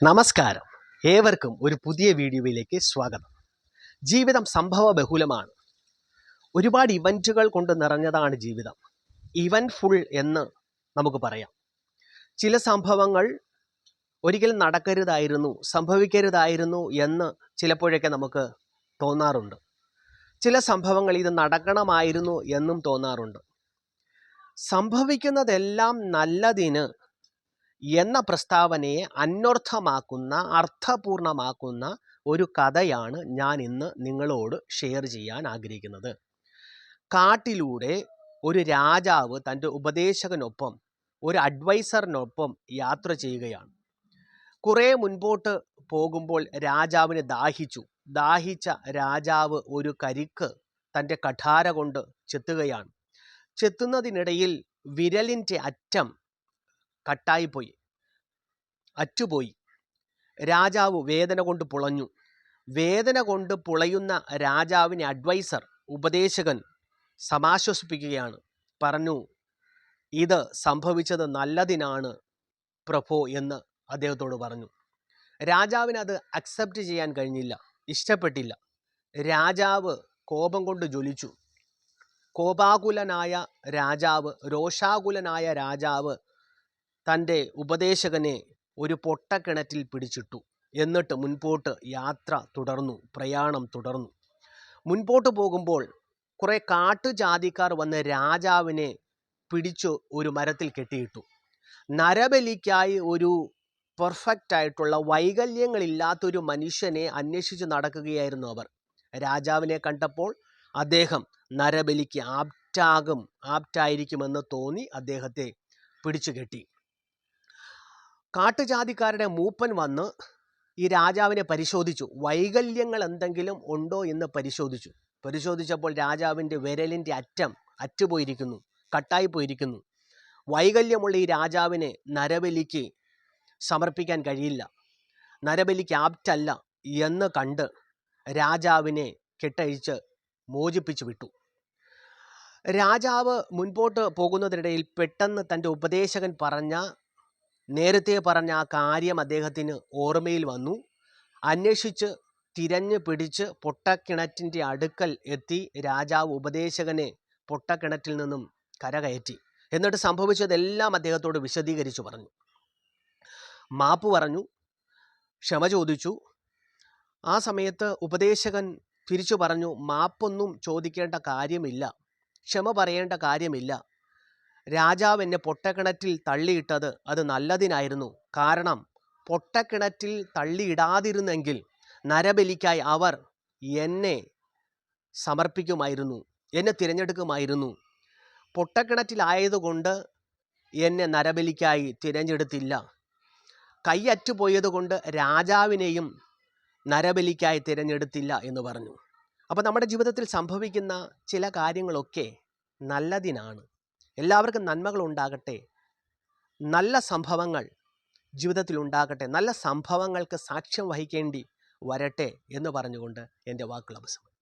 നമസ്കാരം. ഏവർക്കും ഒരു പുതിയ വീഡിയോയിലേക്ക് സ്വാഗതം. ജീവിതം സംഭവ ബഹുലമാണ്. ഒരുപാട് ഇവൻറ്റുകൾ കൊണ്ട് നിറഞ്ഞതാണ് ജീവിതം. ഇവൻറ്റ് ഫുൾ എന്ന് നമുക്ക് പറയാം. ചില സംഭവങ്ങൾ ഒരിക്കലും നടക്കരുതായിരുന്നു, സംഭവിക്കരുതായിരുന്നു എന്ന് ചിലപ്പോഴൊക്കെ നമുക്ക് തോന്നാറുണ്ട്. ചില സംഭവങ്ങൾ ഇത് നടക്കണമായിരുന്നു എന്നും തോന്നാറുണ്ട്. സംഭവിക്കുന്നതെല്ലാം നല്ലതിന് എന്ന പ്രസ്താവനയെ അന്വർത്ഥമാക്കുന്ന, അർത്ഥപൂർണമാക്കുന്ന ഒരു കഥയാണ് ഞാൻ ഇന്ന് നിങ്ങളോട് ഷെയർ ചെയ്യാൻ ആഗ്രഹിക്കുന്നത്. കാട്ടിലൂടെ ഒരു രാജാവ് തൻ്റെ ഉപദേശകനൊപ്പം, ഒരു അഡ്വൈസറിനൊപ്പം യാത്ര ചെയ്യുകയാണ്. കുറേ മുൻപോട്ട് പോകുമ്പോൾ രാജാവിന് ദാഹിച്ച രാജാവ് ഒരു കരിക്ക് തൻ്റെ കഠാര കൊണ്ട് ചെത്തുകയാണ്. ചെത്തുന്നതിനിടയിൽ വിരലിൻ്റെ അറ്റം കട്ടായിപ്പോയി, അറ്റുപോയി. രാജാവ് വേദന കൊണ്ട് പുളഞ്ഞു. വേദന കൊണ്ട് പുളയുന്ന രാജാവിനെ അഡ്വൈസർ, ഉപദേശകൻ സമാശ്വസിപ്പിക്കുകയാണ്. പറഞ്ഞു, ഇത് സംഭവിച്ചത് നല്ലതിനാണ് പ്രഭോ എന്ന് അദ്ദേഹത്തോട് പറഞ്ഞു. രാജാവിന് അത് അക്സെപ്റ്റ് ചെയ്യാൻ കഴിഞ്ഞില്ല, ഇഷ്ടപ്പെട്ടില്ല. രാജാവ് കോപം കൊണ്ട് ജ്വലിച്ചു. കോപാകുലനായ രാജാവ്, രോഷാകുലനായ രാജാവ് തൻ്റെ ഉപദേശകനെ ഒരു പൊട്ടക്കിണറ്റിൽ പിടിച്ചിട്ടു. എന്നിട്ട് മുൻപോട്ട് യാത്ര തുടർന്നു, പ്രയാണം തുടർന്നു. മുൻപോട്ട് പോകുമ്പോൾ കുറേ കാട്ടുജാതിക്കാർ വന്ന് രാജാവിനെ പിടിച്ചു ഒരു മരത്തിൽ കെട്ടിയിട്ടു. നരബലിക്കായി ഒരു പെർഫെക്റ്റ് ആയിട്ടുള്ള, വൈകല്യങ്ങളില്ലാത്തൊരു മനുഷ്യനെ അന്വേഷിച്ച് നടക്കുകയായിരുന്നു അവർ. രാജാവിനെ കണ്ടപ്പോൾ അദ്ദേഹം നരബലിക്ക് ആപ്റ്റായിരിക്കുമെന്ന് തോന്നി അദ്ദേഹത്തെ പിടിച്ചു കെട്ടി. കാട്ടുജാതിക്കാരുടെ മൂപ്പൻ വന്ന് ഈ രാജാവിനെ പരിശോധിച്ചു. വൈകല്യങ്ങൾ എന്തെങ്കിലും ഉണ്ടോ എന്ന് പരിശോധിച്ചപ്പോൾ രാജാവിൻ്റെ വിരലിൻ്റെ അറ്റം അറ്റുപോയിരിക്കുന്നു, കട്ടായി പോയിരിക്കുന്നു. വൈകല്യമുള്ള ഈ രാജാവിനെ നരബലിക്ക് സമർപ്പിക്കാൻ കഴിയില്ല, നരബലിക്ക് ആപ്റ്റല്ല എന്ന് കണ്ട് രാജാവിനെ കെട്ടഴിച്ച് മോചിപ്പിച്ചു വിട്ടു. രാജാവ് മുൻപോട്ട് പോകുന്നതിനിടയിൽ പെട്ടെന്ന് തൻ്റെ ഉപദേശകൻ നേരത്തെ പറഞ്ഞ ആ കാര്യം അദ്ദേഹത്തിന് ഓർമ്മയിൽ വന്നു. അന്വേഷിച്ച് തിരഞ്ഞു പിടിച്ച് പൊട്ടക്കിണറ്റിൻ്റെ അടുക്കൽ എത്തി രാജാവ് ഉപദേശകനെ പൊട്ടക്കിണറ്റിൽ നിന്നും കരകയറ്റി. എന്നിട്ട് സംഭവിച്ചതെല്ലാം അദ്ദേഹത്തോട് വിശദീകരിച്ചു പറഞ്ഞു. മാപ്പ് പറഞ്ഞു, ക്ഷമ ചോദിച്ചു. ആ സമയത്ത് ഉപദേശകൻ തിരിച്ചു പറഞ്ഞു, മാപ്പൊന്നും ചോദിക്കേണ്ട കാര്യമില്ല, ക്ഷമ പറയേണ്ട കാര്യമില്ല. രാജാവ് എന്നെ പൊട്ടക്കിണറ്റിൽ തള്ളിയിട്ടത് അത് നല്ലതിനായിരുന്നു. കാരണം പൊട്ടക്കിണറ്റിൽ തള്ളിയിടാതിരുന്നെങ്കിൽ നരബലിക്കായി അവർ എന്നെ സമർപ്പിക്കുമായിരുന്നു, എന്നെ തിരഞ്ഞെടുക്കുമായിരുന്നു. പൊട്ടക്കിണറ്റിലായതുകൊണ്ട് എന്നെ നരബലിക്കായി തിരഞ്ഞെടുത്തില്ല. കൈയറ്റുപോയതുകൊണ്ട് രാജാവിനെയും നരബലിക്കായി തിരഞ്ഞെടുത്തില്ല എന്ന് പറഞ്ഞു. അപ്പോൾ നമ്മുടെ ജീവിതത്തിൽ സംഭവിക്കുന്ന ചില കാര്യങ്ങളൊക്കെ നല്ലതിനാണ്. എല്ലാവർക്കും നന്മകൾ ഉണ്ടാകട്ടെ, നല്ല സംഭവങ്ങൾ ജീവിതത്തിൽ ഉണ്ടാകട്ടെ, നല്ല സംഭവങ്ങൾക്ക് സാക്ഷ്യം വഹിക്കേണ്ടി വരട്ടെ എന്ന് പറഞ്ഞുകൊണ്ട് എൻ്റെ വാക്കുകൾ അവസാനിപ്പിക്കുന്നു.